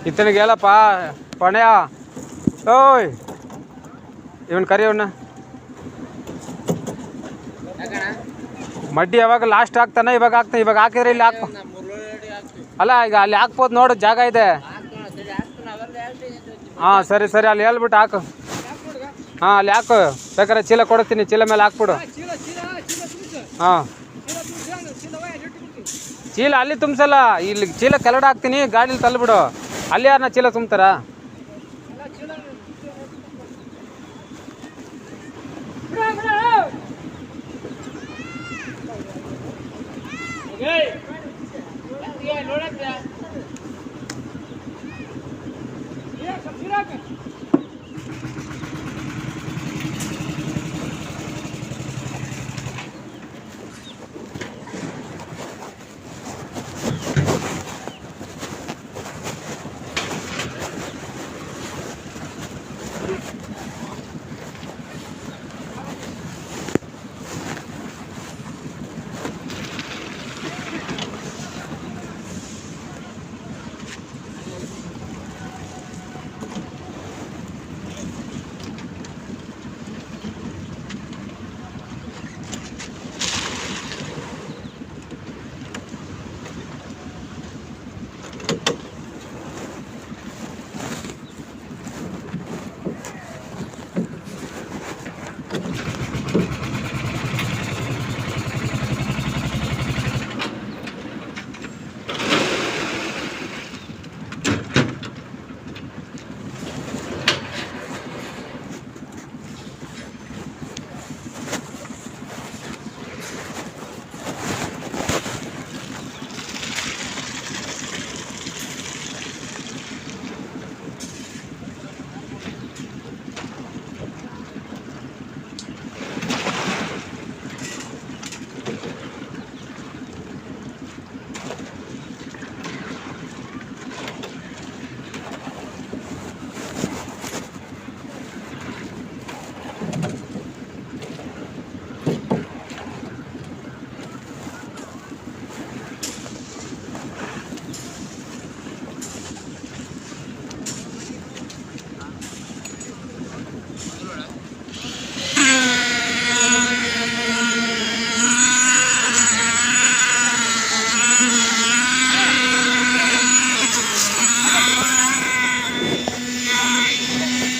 ಇತನಿಗೆ ಹೇಳಪ್ಪ ಪಣಯ ಓಯ್ ಇವನ್ ಕರಿ ಇವನ್ನ ಮಡ್ಡಿ ಯಾವಾಗ ಲಾಸ್ಟ್ ಹಾಕ್ತಾನೆ ಇವಾಗ ಹಾಕ್ತಾನೆ ಇವಾಗ ಹಾಕಿದ್ರೆ ಇಲ್ಲಿ ಹಾಕು ಅಲ್ಲ ಈಗ ಅಲ್ಲಿ ಹಾಕ್ಬೋದು ನೋಡು ಜಾಗ ಇದೆ ಹಾಂ ಸರಿ ಸರಿ ಅಲ್ಲಿ ಹೇಳ್ಬಿಟ್ಟು ಹಾಕು ಹಾಂ ಅಲ್ಲಿ ಹಾಕು ಬೇಕಾದ್ರೆ ಚೀಲ ಕೊಡ್ತೀನಿ ಚೀಲ ಮೇಲೆ ಹಾಕ್ಬಿಡು ಹಾಂ ಚೀಲ ಅಲ್ಲಿ ತುಂಬಿಸಲ್ಲ ಇಲ್ಲಿ ಚೀಲ ಕೆಳಗಡೆ ಹಾಕ್ತೀನಿ ಗಾಡೀಲಿ ತಳ್ಳಿಬಿಡು ಅಲ್ಲಿ ಯಾರನ್ನ ಚೀಲ ತುಂಬ್ತಾರ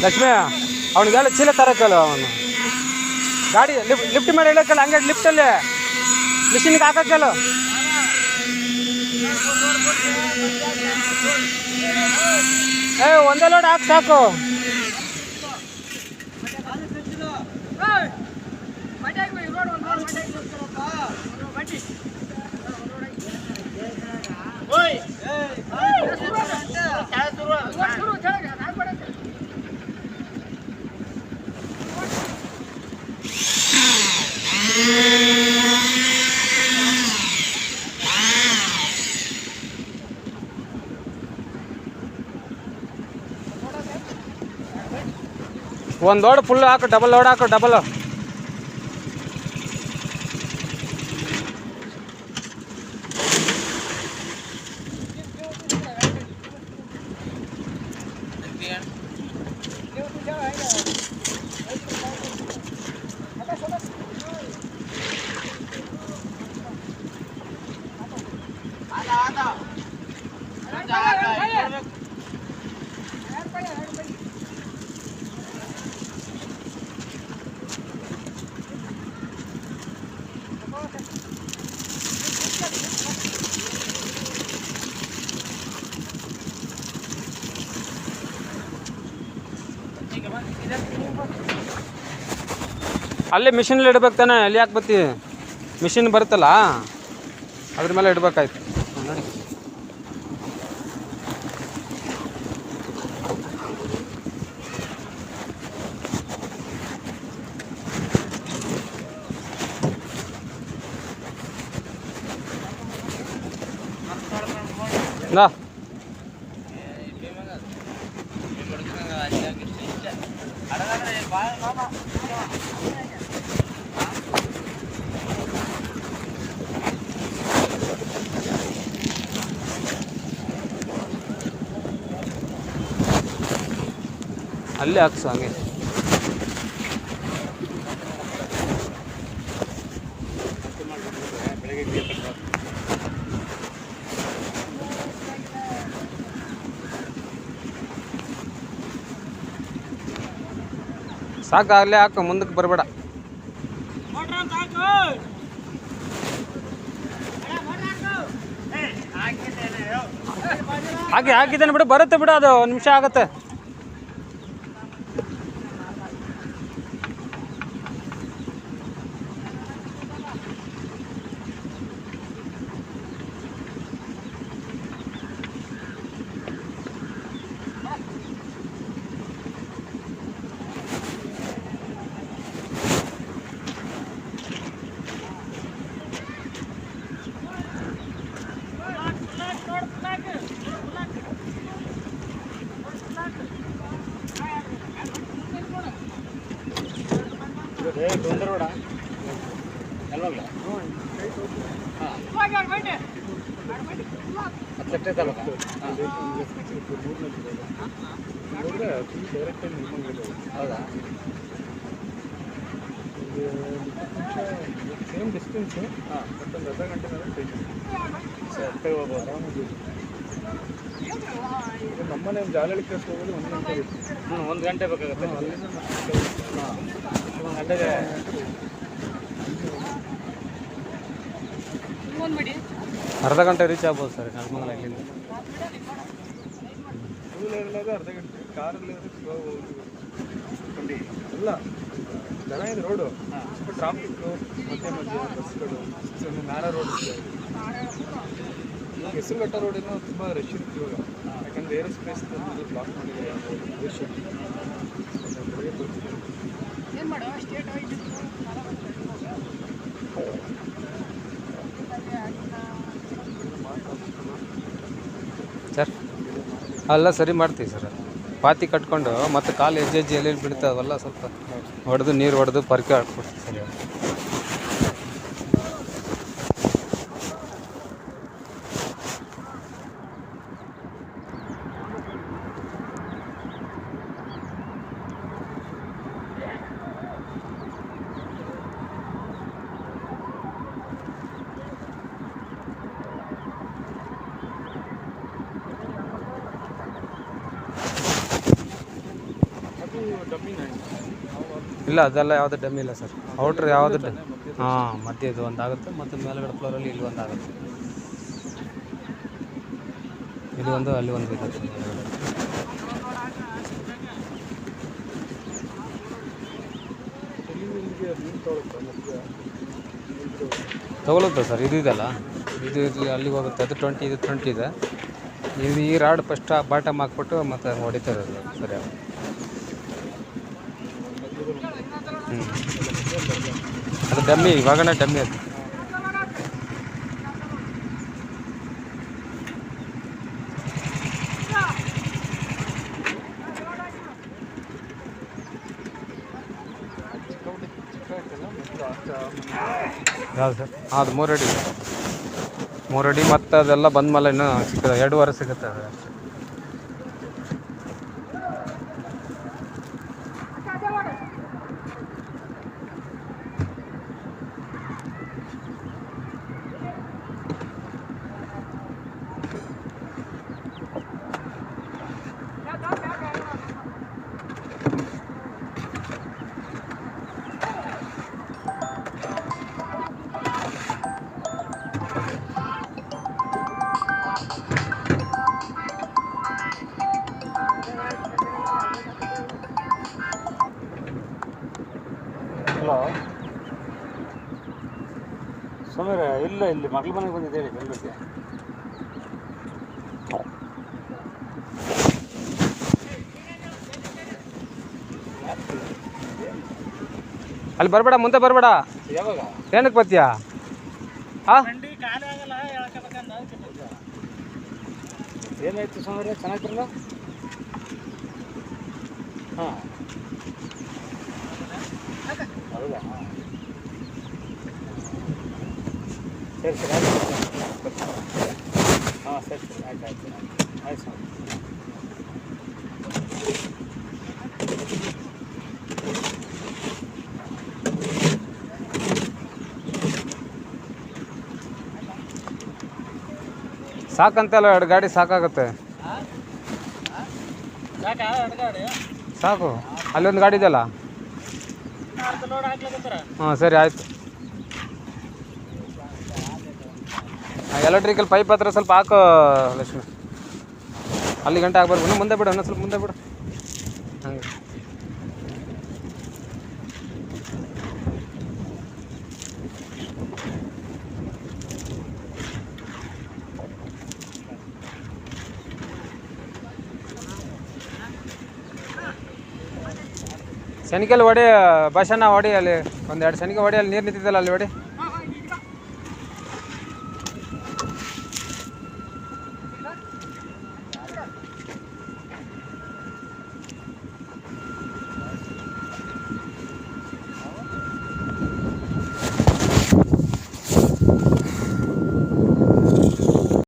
ಲಕ್ಷ್ಮಿ ಅವನಿಗೆಲ್ಲ ಚೀಲ ತರಕ್ಕಲ್ಲ ಅವನು ಗಾಡಿ ಲಿಫ್ಟ್ ಮಾಡಿ ಹೇಳಕ್ಕಲ್ಲ ಹಂಗೆ ಲಿಫ್ಟಲ್ಲಿ ಮಿಷಿನ್ಗೆ ಹಾಕಕ್ಕಲ್ಲ ಒಂದೇ ಲೋಡ್ ಹಾಕಿ ಸಾಕು ಒಂದು ಲೋಡ್ ಫುಲ್ ಹಾಕು ಡಬಲ್ ಲೋಡ್ ಹಾಕು ಡಬಲ್ ಅಲ್ಲೇ ಮಿಷಿನಲ್ಲಿ ಇಡ್ಬೇಕು ತಾನೆ ಅಲ್ಲಿ ಯಾಕೆ ಬತ್ತಿ ಮಿಷಿನ್ ಬರುತ್ತಲ್ಲ ಅದ್ರ ಮೇಲೆ ಇಡ್ಬೇಕಾಯ್ತು ನೋಡಿ ನಾ ಅಲ್ಲೇ ಹಾಕ್ಸು ಹಂಗೆ. ಸಾಕು, ಅಲ್ಲೇ ಹಾಕು, ಮುಂದಕ್ಕೆ ಬರಬೇಡ. ಹಾಕಿದ್ದೇನೆ ಬಿಡು, ಬರುತ್ತೆ ಬಿಡು, ಅದು 1 ನಿಮಿಷ ಆಗುತ್ತೆ. ಹೌದಾ, ಸೇಮ್ ಡಿಸ್ಟೆನ್ಸು. ಮತ್ತೊಂದು ಅರ್ಧ ಗಂಟೆ ಸರಿ ಹೋಗ್ಬೋದು ಆರಾಮಾಗಿ. ನಮ್ಮನೆ ಜಾಲಹಳ್ಳಿ ಕ್ರಾಸ್ ಹೋಗೋದು 1 ಗಂಟೆ ಬೇಕು. 1 ಗಂಟೆ ಬೇಕಾಗುತ್ತೆ. ಅಲ್ಲಿಂದ 1 ಗಂಟೆಗೆ ಅರ್ಧ ಗಂಟೆ ರೀಚ್ ಆಗ್ಬೋದು ಸರ್ ನೆಲಮಂಗಲ ಇಲ್ಲಿಂದ. ಟೂ ವೀಲರ್ಲಾದ್ರೆ ಅರ್ಧ ಗಂಟೆ, ಕಾರಲ್ಲಿ ಅಲ್ಲ ಚೆನ್ನಾಗಿದೆ ರೋಡು. ಸ್ವಲ್ಪ ಟ್ರಾಫಿಕ್ಕು ಮಧ್ಯೆ ಬಸ್ಗಳು, ನ್ಯಾರೋ ರೋಡ್ ಇದೆ. ಹೆಸರುಘಟ್ಟ ರೋಡೇನೋ ತುಂಬ ರಶ್ ಇರುತ್ತೆ ಇವಾಗ, ಯಾಕಂದರೆ ಏರೋಸ್ಪೇಸ್ ಬ್ಲಾಕ್ ಮಾಡಿದ್ದಾರೆ. ಬೆಳಗ್ಗೆ ಬರ್ತಿದ್ದಾರೆ ಸರ್. ಅಲ್ಲ ಸರಿ ಮಾಡ್ತೀವಿ ಸರ್. ಪಾತಿ ಕಟ್ಕೊಂಡು ಮತ್ತು ಕಾಲು ಹೆಜ್ಜೆ ಎಲ್ಲೆಲ್ಲಿ ಬೀಳ್ತದೆ ಅವೆಲ್ಲ ಸ್ವಲ್ಪ ಹೊಡೆದು ನೀರು ಹೊಡೆದು ಪರ್ಕೆ ಹಾಕ್ಬಿಡ್ತೀವಿ ಸರಿ. ಇಲ್ಲ ಅದೆಲ್ಲ ಯಾವುದು ಡಮ್ಮಿ ಇಲ್ಲ ಸರ್. ಔಟ್ರ್ ಯಾವುದು ಹಾಂ ಮಧ್ಯೆ ಇದು ಒಂದು ಆಗುತ್ತೆ, ಮತ್ತು ಮೇಲ್ಗಡೆ ಫ್ಲೋರಲ್ಲಿ ಇಲ್ಲಿ ಒಂದು ಆಗುತ್ತೆ. ಇಲ್ಲಿ ಒಂದು ಅಲ್ಲಿ ಒಂದು ಇದೆ. ತಗೊಳುತ್ತೆ ಸರ್. ಇದು ಇದೆಲ್ಲ ಇದು ಇಲ್ಲಿ ಅಲ್ಲಿಗೆ ಹೋಗುತ್ತೆ. ಅದು 20, ಇದು 20 ಇದೆ. ಇದು ಈ ರಾಡ್ ಫಸ್ಟ್ ಬಾಟಮ್ ಹಾಕ್ಬಿಟ್ಟು ಮತ್ತು ಹೊಡಿತಾರೆ ಅದು ಸರಿ. ಅದು ಡಮ್ಮಿ, ಇವಾಗನೇ ಡಮ್ಮಿ ಅದು. ಯಾವುದು ಸರ್? ಅದು 3 ಅಡಿ, 3 ಅಡಿ. ಮತ್ತು ಅದೆಲ್ಲ ಬಂದಮೇಲೆ ಇನ್ನೂ ಸಿಗ್ತದೆ, 2 ವಾರ ಸಿಗುತ್ತೆ ಅದು ಅಷ್ಟೇ. ಹಲೋ ಸಮೀರ, ಇಲ್ಲ ಇಲ್ಲಿ ಮಗಳ ಮನೆಗೆ ಬಂದಿದ್ದೆ ಹೇಳಿ ಬೆಂಗಳೂರಿಗೆ. ಅಲ್ಲಿ ಬರಬೇಡ, ಮುಂದೆ ಬರಬೇಡ. ಯಾವಾಗ ಏನಕ್ಕೆ ಬರ್ತೀಯಾ? ಹಾಂ ಏನಾಯ್ತು ಸಮೀರ, ಚೆನ್ನಾಗಿರಲ್ಲ? ಹಾಂ ಸರಿ ಸರಿ ಹಾಂ ಸರಿ ಸರಿ ಆಯ್ತು ಆಯ್ತು ಆಯ್ತು ಸರ್. ಸಾಕಂತಲ್ಲ 2 ಗಾಡಿ ಸಾಕಾಗುತ್ತೆ. ಸಾಕು ಅಲ್ಲೊಂದು ಗಾಡಿ ಇದೆಯಲ್ಲ. ಹಾಂ ಸರಿ ಆಯಿತು. ಎಲೆಕ್ಟ್ರಿಕಲ್ ಪೈಪ್ ಹತ್ರ ಸ್ವಲ್ಪ ಹಾಕೋ ಲಕ್ಷ್ಮಿ. ಅಲ್ಲಿ ಗಂಟೆ ಆಗ್ಬಾರ್ದು. ಇನ್ನೂ ಮುಂದೆ ಬಿಡು, ಇನ್ನೊಂದು ಸ್ವಲ್ಪ ಮುಂದೆ ಬಿಡು. ಹಂಗೆ ಶನಿಗೆಲ್ಲ ಹೊಡಿ ಭಾಷಣ ಹೊಡಿ. ಅಲ್ಲಿ 1-2 ಶನಿಗೆ ಹೊಡಿ. ಅಲ್ಲಿ ನೀರು ನಿಂತಿದ್ದಲ್ಲ ಅಲ್ಲಿ ಹೊಡಿ.